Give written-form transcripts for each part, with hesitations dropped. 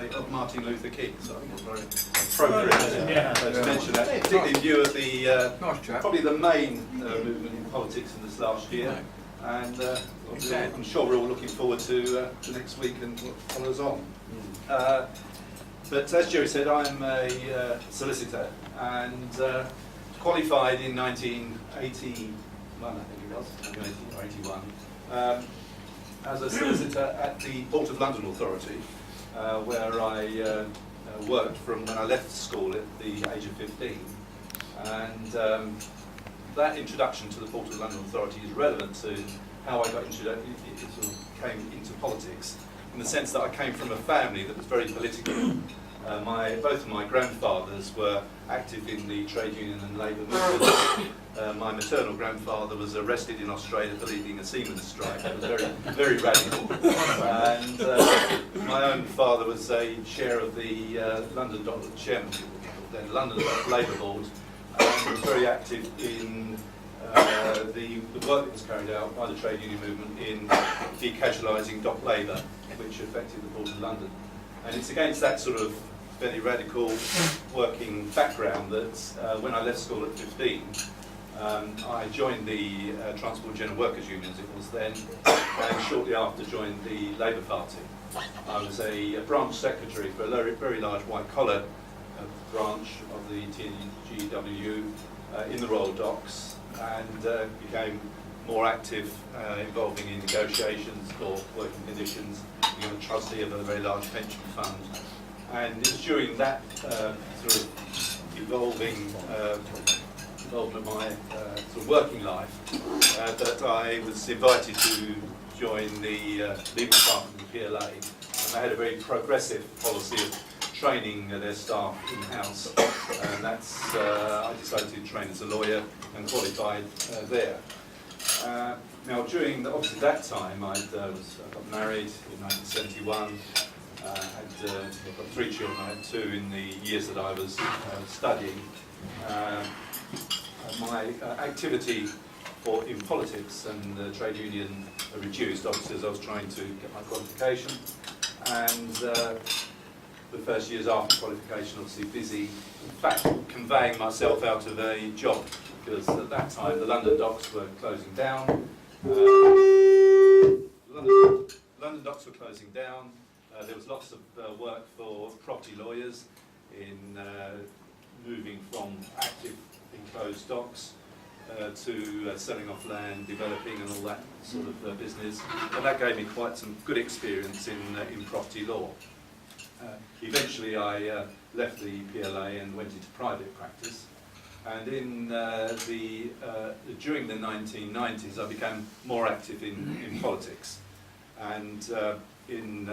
birthday of Martin Luther King, so I think it's very appropriate to mention that, particularly in view of the probably the main movement in politics in this last year, and I'm sure we're all looking forward to next week and what follows on. But as Jerry said, I'm a solicitor and qualified in 1981, I think it was, 1980 or 81, as a solicitor at the Port of London Authority, where I worked from when I left school at the age of 15. And that introduction to the Port of London Authority is relevant to how I got came into politics, in the sense that I came from a family that was very political. Both of my grandfathers were active in the trade union and labour movement. My maternal grandfather was arrested in Australia for leading a seamen's strike. It was very radical. And my own father was a chair of the London Labour Board, and was very active in the work that was carried out by the trade union movement in decasualising dock labour, which affected the Port of London. And it's against that sort of fairly radical working background that when I left school at 15, I joined the Transport General Workers Union, as it was then, and shortly after joined the Labour Party. I was a branch secretary for a very large white-collar branch of the TNGW in the Royal Docks, and became more active, involving in negotiations for working conditions, became a trustee of a very large pension fund. And it was during that sort of involvement of my sort of working life that I was invited to join the legal department of the PLA, and they had a very progressive policy of training their staff in-house, and that's I decided to train as a lawyer and qualified there. Now, during obviously that time, I got married in 1971. I've got 3 children. I had 2 in the years that I was studying. My activity in politics and the trade union reduced, obviously, as I was trying to get my qualification. And the first years after qualification, obviously busy, in fact, conveying myself out of a job, because at that time the London docks were closing down. London docks were closing down. There was lots of work for property lawyers in moving from active enclosed docks to selling off land, developing and all that sort of business. And that gave me quite some good experience in property law. Eventually I left the PLA and went into private practice. And during the 1990s I became more active in politics. And in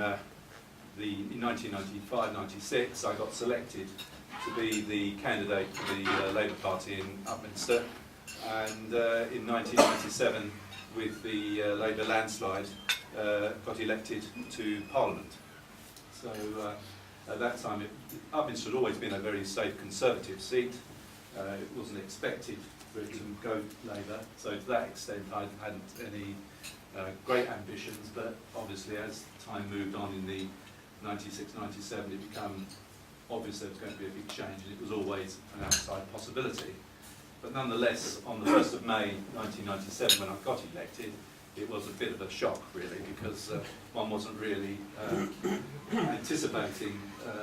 1995-96 I got selected to be the candidate for the Labour Party in Upminster, and in 1997 with the Labour landslide got elected to Parliament. So at that time Upminster had always been a very safe Conservative seat. It wasn't expected for it to go Labour, so to that extent I hadn't any great ambitions, but obviously as time moved on in the 96-97 it became obvious there was going to be a big change, and it was always an outside possibility. But nonetheless, on the 1st of May 1997 when I got elected, it was a bit of a shock really, because one wasn't really anticipating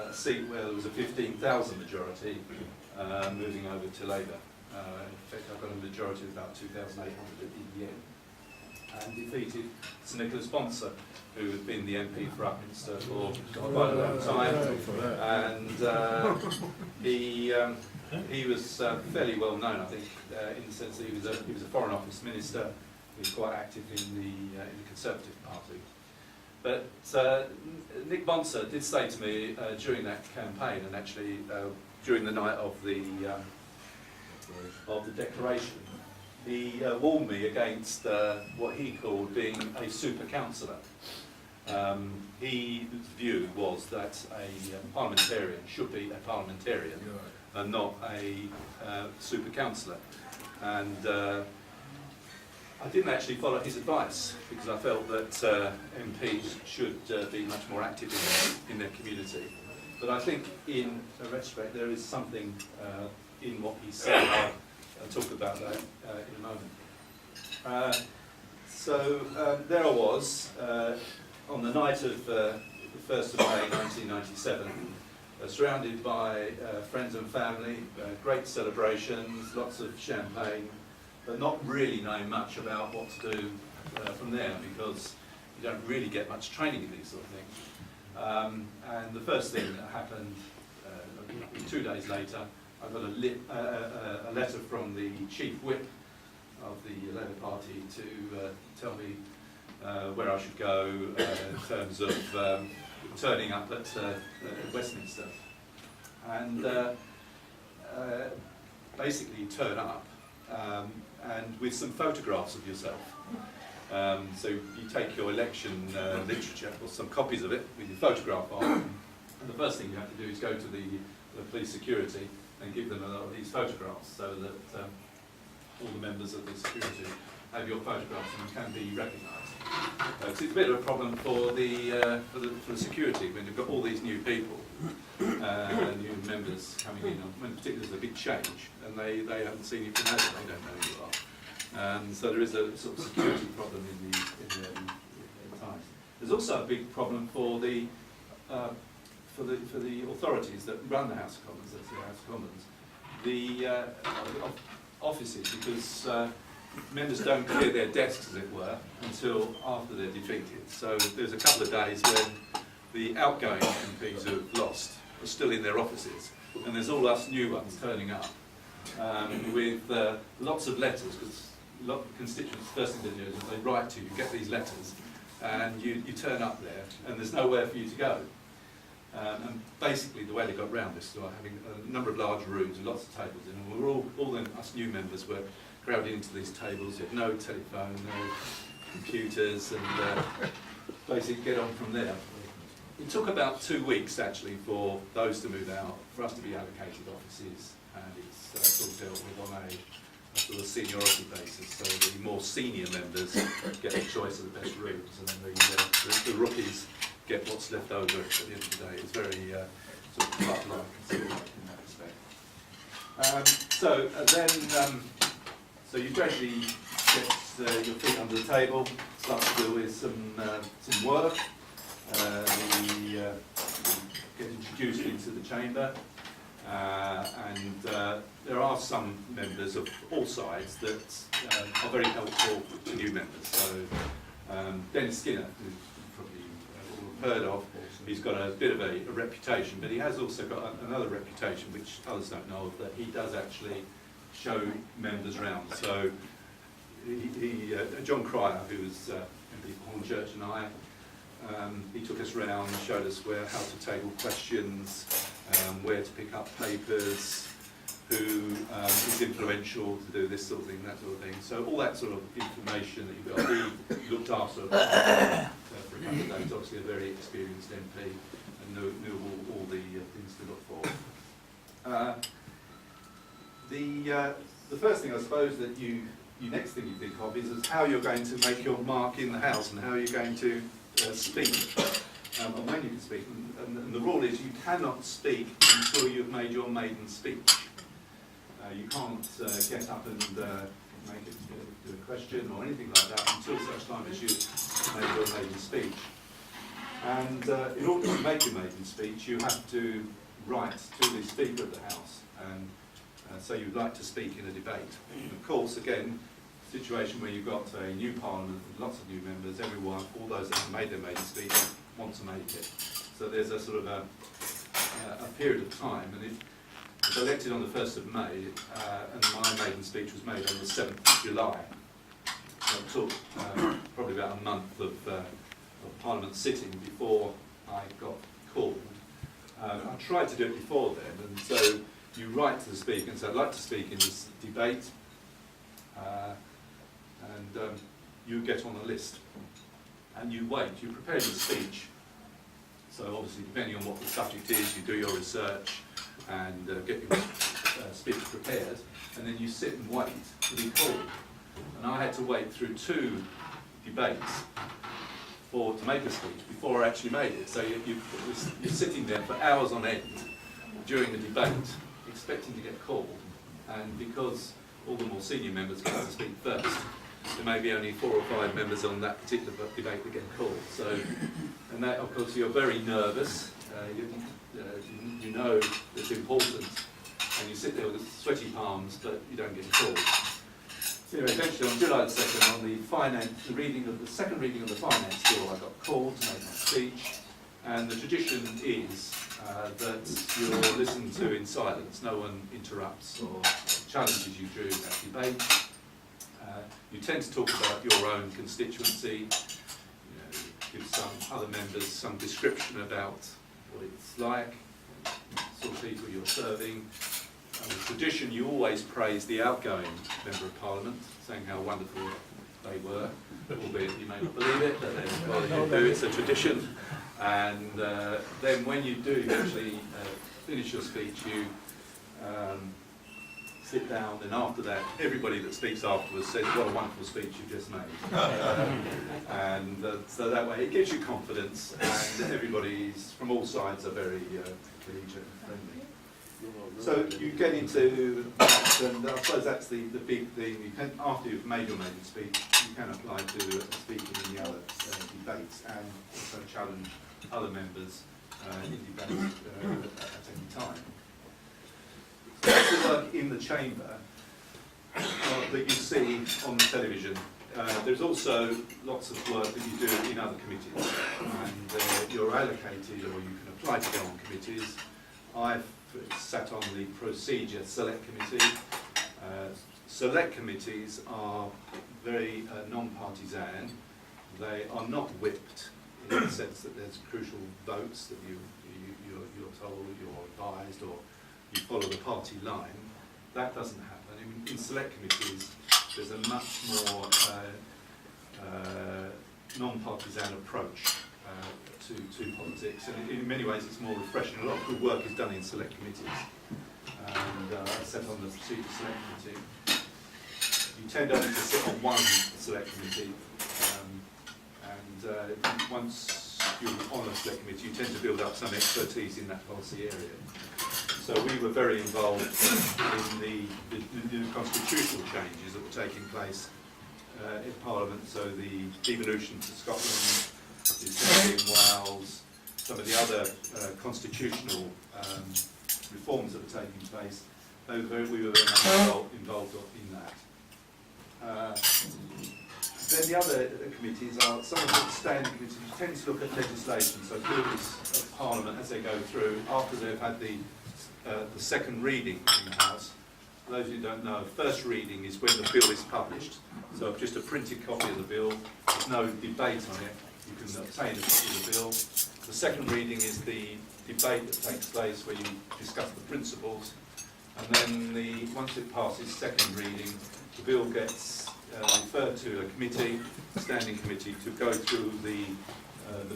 a seat where there was a 15,000 majority moving over to Labour. In fact I got a majority of about 2,800 at the end, and defeated Sir Nicholas Bonser, who had been the MP for Upminster for quite a long time, and he was fairly well known, I think, in the sense that he was a Foreign Office Minister. He was quite active in the Conservative Party. But Nick Bonser did say to me during that campaign, and actually during the night of the declaration, he warned me against what he called being a super councillor. His view was that a parliamentarian should be a parliamentarian and not a super councillor. And I didn't actually follow his advice because I felt that MPs should be much more active in their community. But I think in retrospect there is something in what he said. I'll talk about that in a moment. There I was on the night of the 1st of May 1997, surrounded by friends and family, great celebrations, lots of champagne, but not really knowing much about what to do from there, because you don't really get much training in these sort of things. And the first thing that happened, 2 days later, I got a letter from the chief whip of the Labour Party to tell me where I should go in terms of turning up at Westminster. And basically turn up and with some photographs of yourself. So you take your election literature, or some copies of it, with your photograph on, and the first thing you have to do is go to the police security and give them a lot of these photographs so that all the members of the security have your photographs and can be recognised. It's a bit of a problem for the security when you've got all these new people, new members coming in, when particularly there's a big change and they haven't seen you from Adam, they don't know who you are. So there is a sort of security problem in the times. There's also a big problem for the authorities that run the House of Commons, that's the House of Commons, the offices, because members don't clear their desks, as it were, until after they're defeated. So there's a couple of days when the outgoing MPs who have lost are still in their offices, and there's all us new ones turning up with lots of letters, because a lot of constituents, first thing they do is they write to you, you get these letters, and you turn up there, and there's nowhere for you to go. And basically the way they got round this was having a number of large rooms with lots of tables in, and we were all us new members were crowded into these tables. You had no telephone, no computers, and basically get on from there. It took about 2 weeks actually for those to move out, for us to be allocated offices, and it's sort of dealt with on a sort of seniority basis. So the more senior members get the choice of the best rooms, and the rookies get what's left over at the end of the day. It's very sort of club-like in that respect. So you gradually get your feet under the table, start to deal with some work. We get introduced into the chamber, and there are some members of all sides that are very helpful to new members. So Dennis Skinner, who probably all heard of, he's got a bit of a reputation, but he has also got another reputation which others don't know of, that he does actually show members round. So John Cryer, who was MP for Hornchurch, and I, he took us round, showed us how to table questions, where to pick up papers, who is influential to do this sort of thing, that sort of thing. So all that sort of information that you've got, he looked after for a couple of days. Obviously a very experienced MP and knew all the things to look for. The first thing I suppose that you next thing you think of is how you're going to make your mark in the House and how you're going to speak, and when you can speak. And the rule is you cannot speak until you've made your maiden speech. You can't get up and make it do a question or anything like that until such time as you've made your maiden speech. And in order to make your maiden speech, you have to write to the Speaker of the House and say you'd like to speak in a debate. And of course, again, situation where you've got a new Parliament with lots of new members, everyone, all those that have made their maiden speech want to make it. So there's a sort of a period of time, and it was elected on the 1st of May, and my maiden speech was made on the 7th of July. So it took probably about a month of Parliament sitting before I got called. I tried to do it before then, and so you write to the Speaker and say, I'd like to speak in this debate, and you get on a list. And you wait, you prepare your speech. So obviously, depending on what the subject is, you do your research and get your speech prepared, and then you sit and wait to be called. And I had to wait through 2 debates to make a speech before I actually made it. So you're sitting there for hours on end during the debate, expecting to get called, and because all the more senior members get to speak first, there may be only 4 or 5 members on that particular debate that get called. So, and that, of course, you're very nervous. You know it's important, and you sit there with sweaty palms, but you don't get called. So eventually, on July the 2nd, on the second reading of the finance bill, I got called to make my speech, and the tradition is that you're listened to in silence. No one interrupts or challenges you during that debate. You tend to talk about your own constituency, give some other members some description about what it's like, sort of people you're serving. The tradition, you always praise the outgoing Member of Parliament, saying how wonderful they were, albeit you may not believe it, but then, well, it's a tradition. And then when you do eventually finish your speech, you sit down, and after that, everybody that speaks afterwards says, what a wonderful speech you just made. And so that way it gives you confidence, and everybody's, from all sides, are very collegiate and friendly. So you get into that, and I suppose that's the big thing. You can, after you've made your maiden speech, you can apply to speaking in the other debates, and also challenge other members in debates at any time. That's the work in the chamber that you see on the television. There's also lots of work that you do in other committees, and you're allocated, or you can apply to go on committees. I've sat on the Procedure Select Committee. Select committees are very non-partisan. They are not whipped in the sense that there's crucial votes that you're told, you're advised, or you follow the party line. That doesn't happen. In select committees, there's a much more non-partisan approach to politics, and in many ways it's more refreshing. A lot of good work is done in select committees, and I sat on the Procedure Select Committee. You tend only to sit on one select committee, and once you're on a select committee, you tend to build up some expertise in that policy area. So we were very involved in the new constitutional changes that were taking place in Parliament, so the devolution to Scotland, the Assembly in Wales, some of the other constitutional reforms that were taking place. We were very much involved in that. Then the other committees are some of the standing committees which tend to look at legislation, so bills of Parliament as they go through after they've had the second reading in the House. For those who don't know, first reading is when the bill is published. So just a printed copy of the bill, there's no debate on it. You can obtain a copy of the bill. The second reading is the debate that takes place where you discuss the principles, and then once it passes second reading, the bill gets referred to a committee, standing committee, to go through the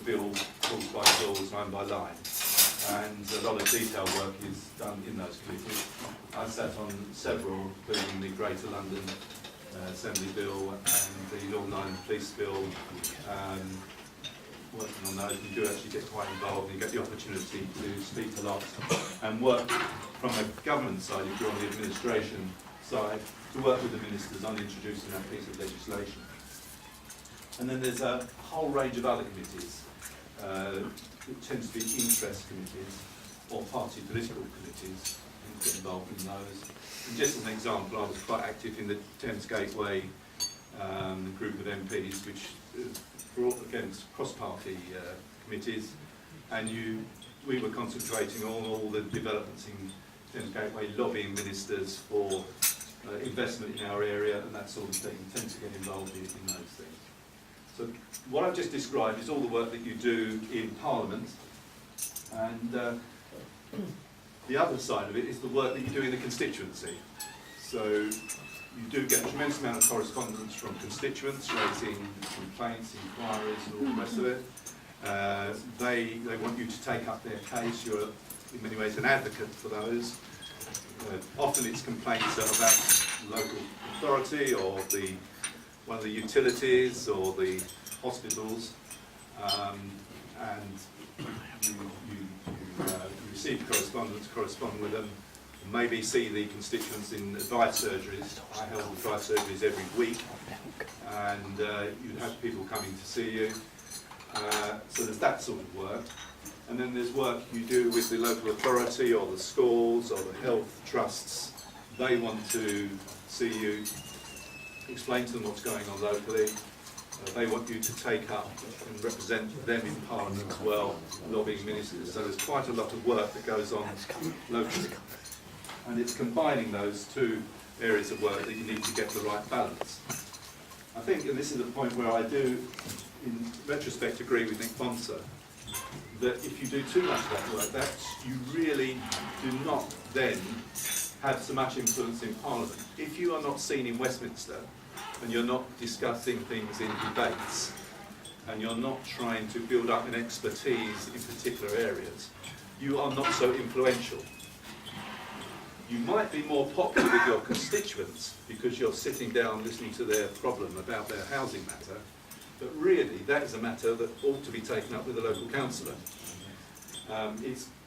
bill clause by clause, line by line, and a lot of detailed work is done in those committees. I sat on several, including the Greater London Assembly Bill and the Northern Ireland Police Bill. Working on those, you do actually get quite involved, and you get the opportunity to speak a lot and work from a government side, if you're on the administration side, to work with the ministers on introducing that piece of legislation. And then there's a whole range of other committees. It tends to be interest committees or party political committees, and get involved in those. And just as an example, I was quite active in the Thames Gateway group of MPs, which brought against cross-party committees, and we were concentrating on all the developments in Thames Gateway, lobbying ministers for investment in our area and that sort of thing. We tend to get involved in those things. So what I've just described is all the work that you do in Parliament, and the other side of it is the work that you do in the constituency. So you do get a tremendous amount of correspondence from constituents raising complaints, inquiries, and all the rest of it. They want you to take up their case. You're in many ways an advocate for those. Often it's complaints about local authority or the one of the utilities or the hospitals, and you receive correspondence, correspond with them, maybe see the constituents in advice surgeries. I held advice surgeries every week, and you'd have people coming to see you. So there's that sort of work. And then there's work you do with the local authority or the schools or the health trusts. They want to see you, explain to them what's going on locally. They want you to take up and represent them in Parliament as well, lobbying ministers. So there's quite a lot of work that goes on locally. And it's combining those two areas of work that you need to get the right balance. I think, and this is a point where I do, in retrospect, agree with Nick Bonser, that if you do too much of that work, that you really do not then have so much influence in Parliament. If you are not seen in Westminster, and you're not discussing things in debates, and you're not trying to build up an expertise in particular areas, you are not so influential. You might be more popular with your constituents because you're sitting down listening to their problem about their housing matter, but really that is a matter that ought to be taken up with a local councillor.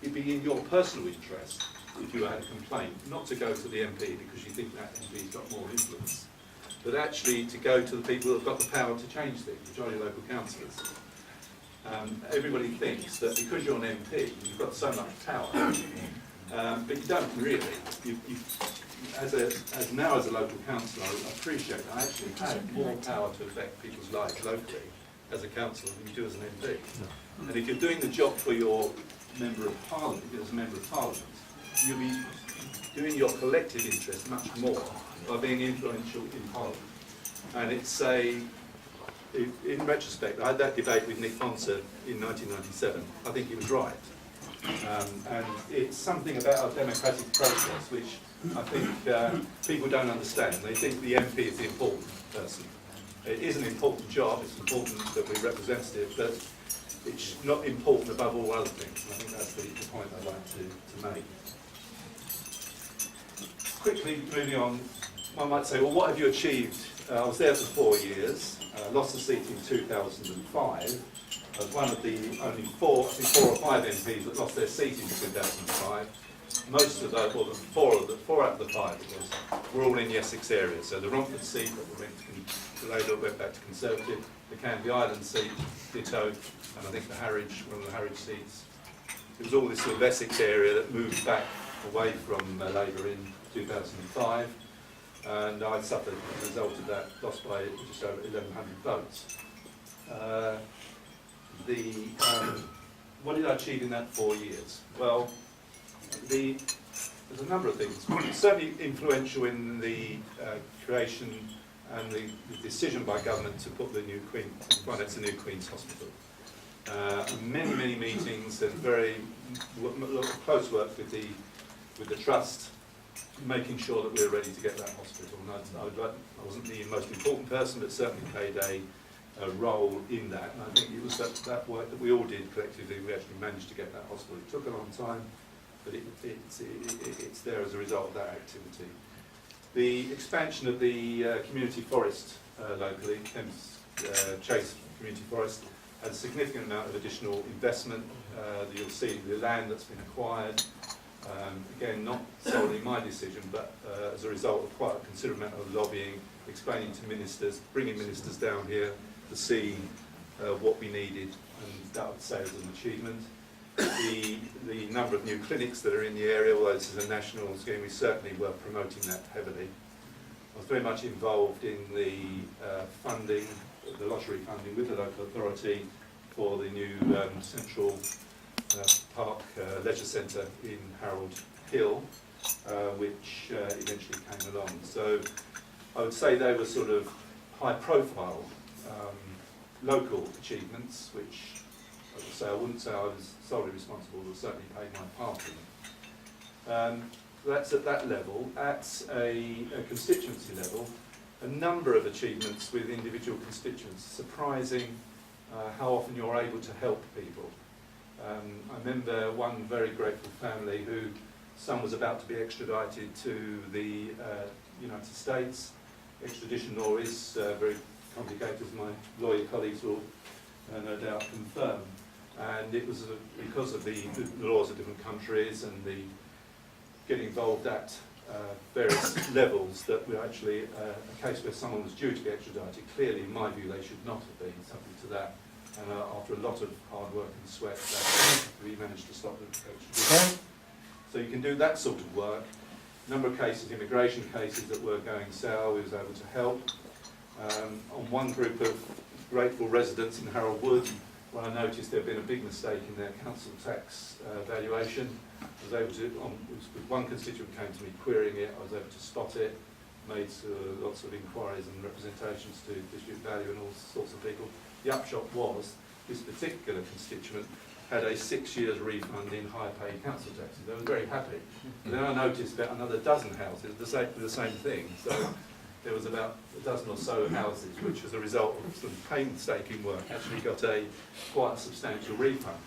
It'd be in your personal interest, if you had a complaint, not to go to the MP because you think that MP's got more influence, but actually to go to the people who've got the power to change things, which are your local councillors. Everybody thinks that because you're an MP, you've got so much power, but you don't really. As a local councillor, I appreciate that I actually have more power to affect people's lives locally as a councillor than you do as an MP. And if you're doing the job for your Member of Parliament, as a Member of Parliament, you'll be doing your collective interest much more by being influential in Parliament. And it's in retrospect, I had that debate with Nick Bonser in 1997. I think he was right. And it's something about our democratic process which I think people don't understand. They think the MP is the important person. It is an important job, it's important that we're representative, but it's not important above all other things. And I think that's the point I'd like to make. Quickly moving on, one might say, well, what have you achieved? I was there for 4 years, lost the seat in 2005. I was one of the only four or five MPs that lost their seat in 2005. Most of those, well, four out of the five were all in the Essex area. So the Romford seat that went to Labour went back to Conservative, the Canvey Island seat, ditto, and I think the Harwich, one of the Harwich seats. It was all this sort of Essex area that moved back away from Labour in 2005, and I suffered as a result of that, lost by just over 1,100 votes. What did I achieve in that 4 years? Well, there's a number of things. Certainly influential in the creation and the decision by government to put the new finance the new Queen's Hospital. Many, many meetings and very close work with the trust, making sure that we were ready to get that hospital. And I wasn't the most important person, but certainly played a role in that. And I think it was that work that we all did collectively. We actually managed to get that hospital. It took a long time, but it's there as a result of that activity. The expansion of the community forest locally, Thames Chase Community Forest, had a significant amount of additional investment. You'll see the land that's been acquired. Again, not solely my decision, but as a result of quite a considerable amount of lobbying, explaining to ministers, bringing ministers down here to see what we needed, and that I would say is an achievement. The number of new clinics that are in the area, although this is a national scheme, we certainly were promoting that heavily. I was very much involved in the funding, the lottery funding with the local authority for the new Central Park Leisure Centre in Harold Hill, which eventually came along. So I would say they were sort of high-profile local achievements, which I wouldn't say I was solely responsible, but certainly played my part in. That's at that level. At a constituency level, a number of achievements with individual constituents. Surprising how often you're able to help people. I remember one very grateful family whose son was about to be extradited to the United States, extradition law is very complicated, as my lawyer colleagues will no doubt confirm. And it was because of the laws of different countries and the getting involved at various levels that we're actually a case where someone was due to be extradited. Clearly, in my view, they should not have been subject to that. And after a lot of hard work and sweat, we managed to stop the extradition. So you can do that sort of work. A number of cases, immigration cases that were going sour, we was able to help. On one group of grateful residents in Harold Wood, when I noticed there had been a big mistake in their council tax valuation, I was able to, with one constituent came to me querying it, I was able to spot it, made lots of inquiries and representations to dispute value and all sorts of people. The upshot was, this particular constituent had a 6 years refund in higher paid council taxes. They were very happy. And then I noticed about another dozen houses the same thing. So there was about a dozen or so houses, which as a result of some painstaking work actually got a quite a substantial refund.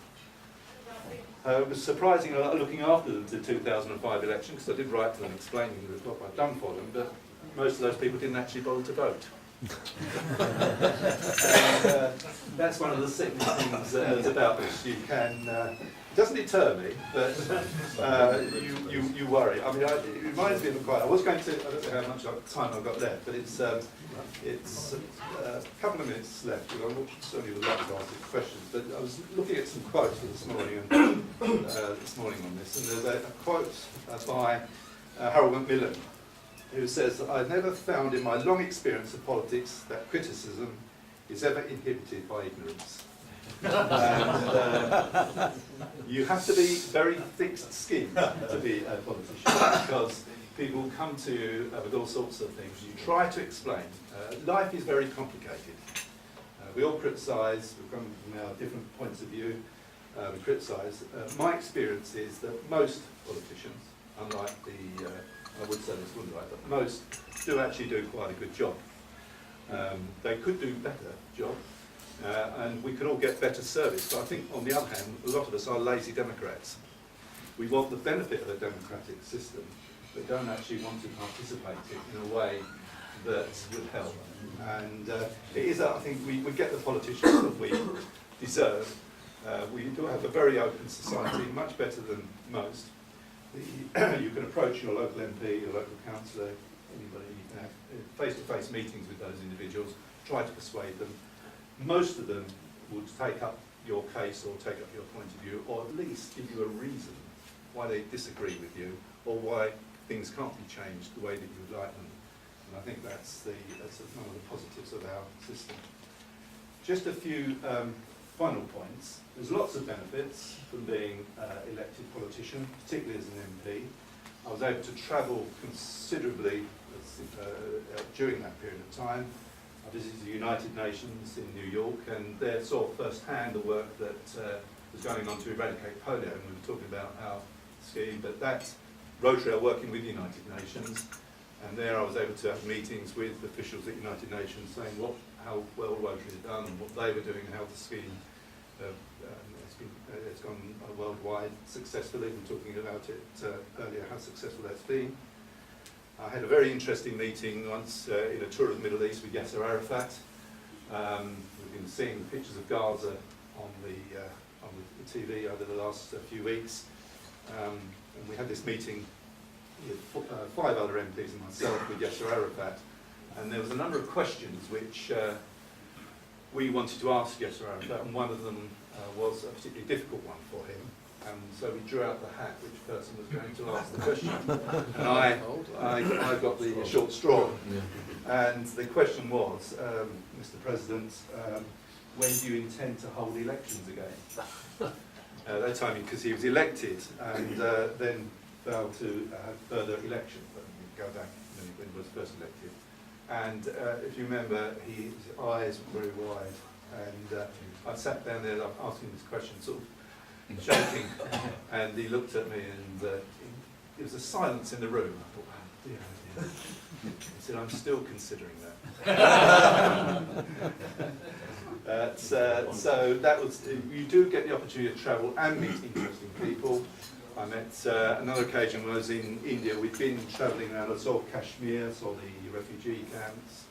It was surprising looking after the 2005 election, because I did write to them explaining what I'd done for them, but most of those people didn't actually bother to vote. And, that's one of the sickening things about this. You can, it doesn't deter me, but you worry. I mean, it reminds me of a quite. I was going to. I don't know how much time I've got left, but it's a couple of minutes left. I certainly would like to ask you questions, but I was looking at some quotes this morning on this, and there's a quote by Harold Macmillan, who says that I've never found in my long experience of politics that criticism is ever inhibited by ignorance. And you have to be very thick-skinned to be a politician, because people come to you with all sorts of things. You try to explain. Life is very complicated. We all criticise, we come from our different points of view, we criticise. My experience is that most politicians, unlike the I would say this wouldn't right, but most do actually do quite a good job. They could do a better job, and we could all get better service. But I think, on the other hand, a lot of us are lazy Democrats. We want the benefit of a democratic system, but don't actually want to participate in a way that would help. And it is, I think, we get the politicians that we deserve. We do have a very open society, much better than most. You can approach your local MP, your local councillor, anybody, you can have face-to-face meetings with those individuals, try to persuade them. Most of them would take up your case or take up your point of view, or at least give you a reason why they disagree with you, or why things can't be changed the way that you would like them. And I think that's one of the positives of our system. Just a few final points. There's lots of benefits from being elected politician, particularly as an MP. I was able to travel considerably during that period of time. I visited the United Nations in New York, and there saw firsthand the work that was going on to eradicate polio, and we were talking about our scheme, but that Rotary are working with the United Nations, and there I was able to have meetings with officials at the United Nations saying how well Rotary had done and what they were doing and how the scheme it's gone worldwide successfully. We were talking about it earlier, how successful that's been. I had a very interesting meeting once in a tour of the Middle East with Yasser Arafat. We've been seeing pictures of Gaza on the TV over the last few weeks. And we had this meeting with 5 other MPs and myself with Yasser Arafat. And there was a number of questions which we wanted to ask Yasser Arafat, and one of them was a particularly difficult one for him. And so we drew out the hat which person was going to ask the question. And I got the short straw. And the question was, Mr. President, when do you intend to hold elections again? At that time, because he was elected and then failed to have further elections. But we go back when he was first elected. And if you remember, his eyes were very wide. And I sat down there asking this question, sort of shaking, and he looked at me, and there was a silence in the room. I thought, oh, dear. He said, I'm still considering that. So that was, you do get the opportunity to travel and meet interesting people. I met another occasion when I was in India. We'd been travelling around. I saw Kashmir, saw the refugee camps,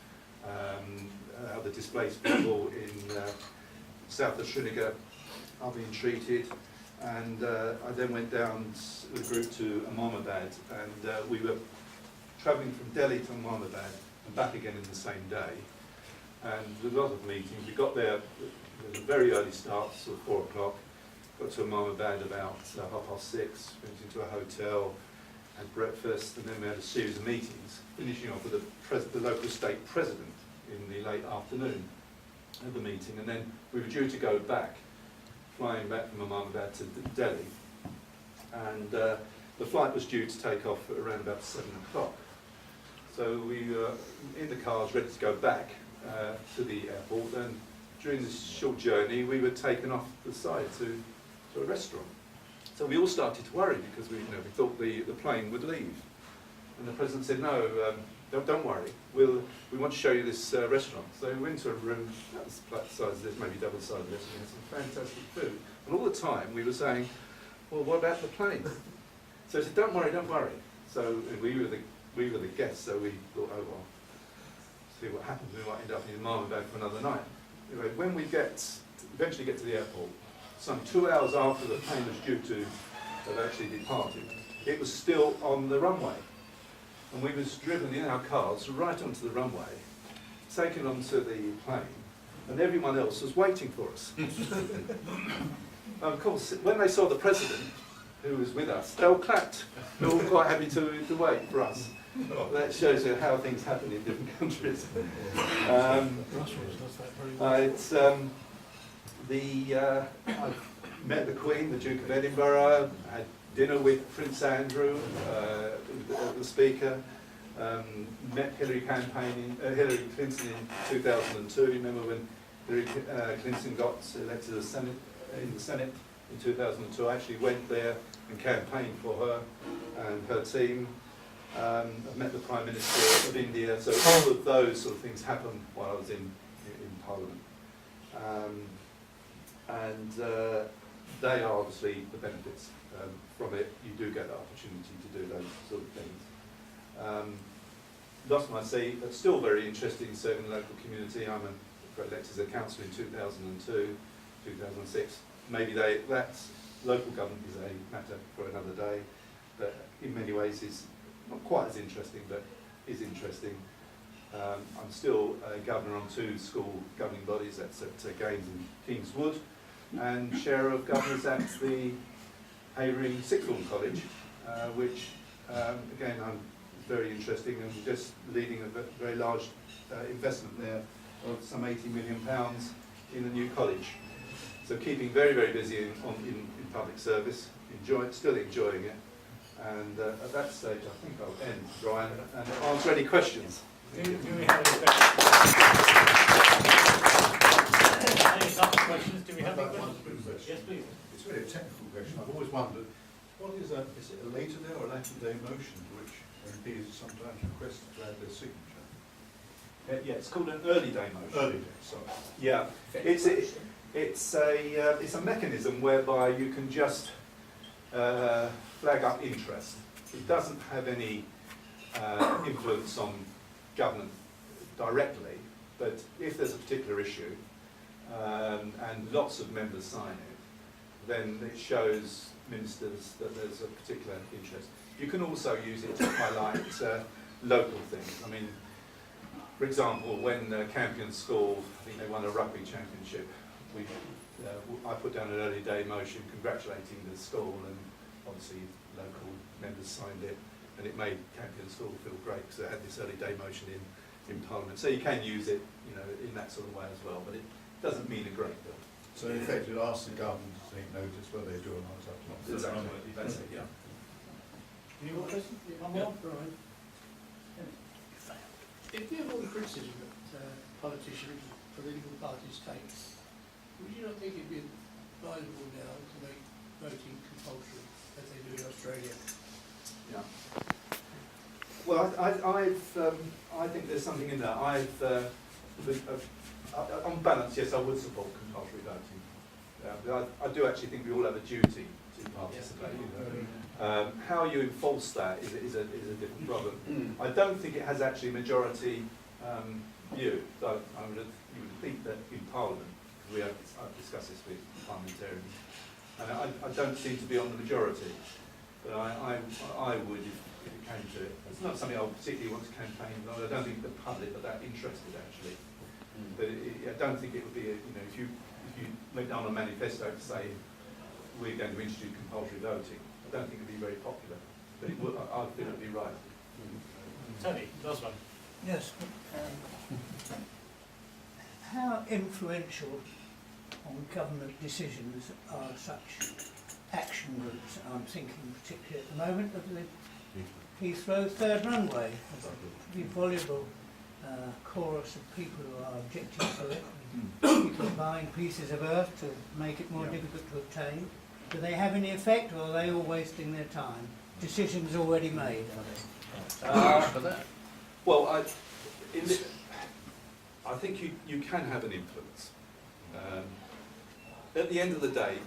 how the displaced people in south of Srinagar are being treated. And I then went down with a group to Ahmedabad, and we were travelling from Delhi to Ahmedabad and back again in the same day. And with a lot of meetings, we got there, it was a very early start, sort of 4 o'clock, got to Ahmedabad about 6:30, went into a hotel, had breakfast, and then we had a series of meetings, finishing off with the local state president in the late afternoon of the meeting. And then we were due to go back, flying back from Ahmedabad to Delhi. And the flight was due to take off at around about 7 o'clock. So we were in the cars ready to go back to the airport, and during this short journey we were taken off the side to a restaurant. So we all started to worry because we thought the plane would leave. And the president said, no, don't worry, we want to show you this restaurant. So we went to a room that was flat size this, maybe double size this, and some fantastic food. And all the time we were saying, well, what about the plane? So he said, don't worry, don't worry. So we were the guests, so we thought, oh well, see what happens. We might end up in Ahmedabad for another night. Anyway, when we eventually get to the airport, some 2 hours after the plane was due to have actually departed, it was still on the runway. And we was driven in our cars right onto the runway, taken onto the plane, and everyone else was waiting for us. Of course, when they saw the president, who was with us, they all clapped. They were all quite happy to wait for us. That shows you how things happen in different countries. I met the Queen, the Duke of Edinburgh, had dinner with Prince Andrew, the Speaker, met Hillary Clinton in 2002. Remember when Hillary Clinton got elected to the Senate, in the Senate in 2002? I actually went there and campaigned for her and her team. I've met the Prime Minister of India, so all of those sort of things happened while I was in Parliament. They are obviously the benefits from it. You do get the opportunity to do those sort of things. Lost my seat, but still very interested in serving the local community. I got elected as a councillor in 2002, 2006. Maybe that's local government is a matter for another day, but in many ways is not quite as interesting, but is interesting. I'm still a governor on 2 school governing bodies, that's at Gaines and Kingswood, and chair of governors at the Havering Sixth Form College, which again I'm very interesting, and just leading a very large investment there of some £80 million in a new college. So keeping very, very busy in public service, still enjoying it. And at that stage, I think I'll end, Brian, and answer any questions. Do we have any questions? Do we have any questions? Yes, please. It's really a technical question. I've always wondered, what is it a later day or a latter day motion to which MPs are sometimes requested to add their signature? Yeah, it's called an early day motion. Early day, sorry. Yeah, it's a mechanism whereby you can just flag up interest. It doesn't have any influence on government directly, but if there's a particular issue and lots of members sign it, then it shows ministers that there's a particular interest. You can also use it to highlight local things. I mean, for example, when Campion School, I think they won a rugby championship, I put down an early day motion congratulating the school, and obviously local members signed it, and it made Campion School feel great because it had this early day motion in Parliament. So you can use it, in that sort of way as well, but it doesn't mean a great deal. So in effect, it asks the government to take notice whether they do or not. Exactly. That's it, yeah. Any more questions? One more? Right. If you have all the criticism that politicians, political parties take, would you not think it'd be advisable now to make voting compulsory, as they do in Australia? Yeah. Well, I think there's something in that. On balance, yes, I would support compulsory voting. I do actually think we all have a duty to participate. How you enforce that is a different problem. I don't think it has actually a majority view. So you would think that in Parliament, because I've discussed this with parliamentarians, and I don't seem to be on the majority. But I would, if it came to it. It's not something I particularly want to campaign on. I don't think the public are that interested actually. But I don't think it would be, if you went down a manifesto to say we're going to introduce compulsory voting, I don't think it would be very popular. But it would, I think it would be right. Tony, last one. Yes. How influential on government decisions are such action groups? I'm thinking particularly at the moment of the Heathrow third runway. There's a pretty voluble chorus of people who are objecting to it. People are buying pieces of earth to make it more difficult to obtain. Do they have any effect, or are they all wasting their time? Decisions already made, are they? Well, I think you can have an influence. At the end of the day,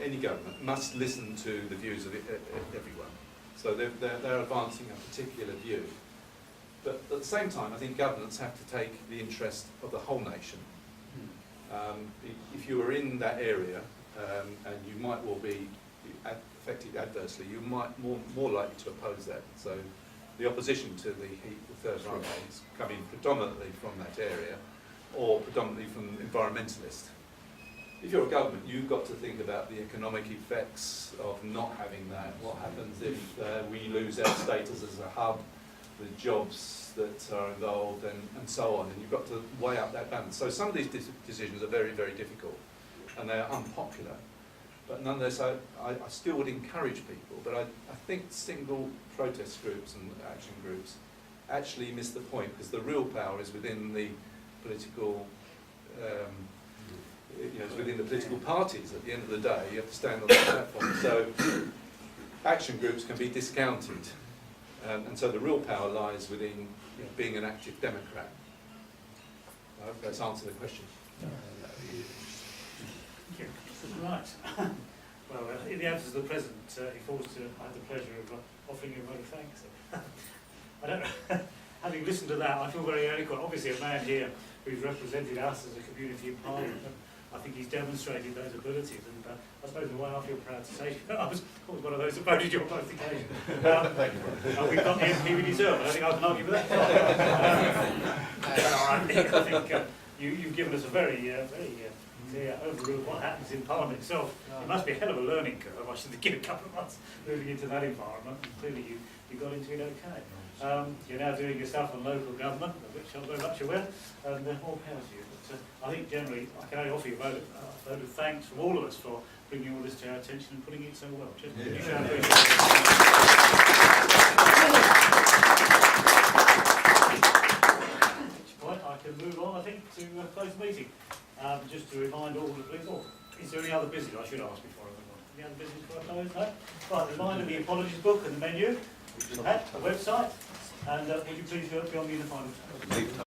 any government must listen to the views of everyone. So they're advancing a particular view. But at the same time, I think governments have to take the interest of the whole nation. If you are in that area, and you might well be affected adversely, you might more likely to oppose that. So the opposition to the third runway is coming predominantly from that area, or predominantly from environmentalists. If you're a government, you've got to think about the economic effects of not having that. What happens if we lose our status as a hub, the jobs that are involved, and so on, and you've got to weigh up that balance. So some of these decisions are very, very difficult, and they're unpopular. But nonetheless, I still would encourage people, but I think single protest groups and action groups actually miss the point, because the real power is within the political, it's within the political parties. At the end of the day, you have to stand on the platform. So action groups can be discounted, and so the real power lies within being an active Democrat. I hope that's answered the question. Right. Well, in the absence of the President, he falls to I have the pleasure of offering you a vote of thanks. I don't having listened to that, I feel very eloquent. Obviously, a man here who's represented us as a community in Parliament, I think he's demonstrated those abilities. And I suppose the way I feel proud to say, I was always one of those who voted you on both occasions. We've got the MP we deserve. I don't think I can argue with that. I think you've given us a very clear overview of what happens in Parliament itself. It must be a hell of a learning curve. I should give a couple of months moving into that environment. And clearly you got into it okay. You're now doing your stuff on local government, of which I'm very much aware, and all power to you. But I think generally I can only offer you a vote of thanks from all of us for bringing all this to our attention and putting it so well. At which point I can move on, I think, to close the meeting. Just to remind all the people, is there any other business I should ask before I move on? Any other business before I close? No? Right, reminder of the apologies book and the menu, which is at the website, and would you please be on me in the final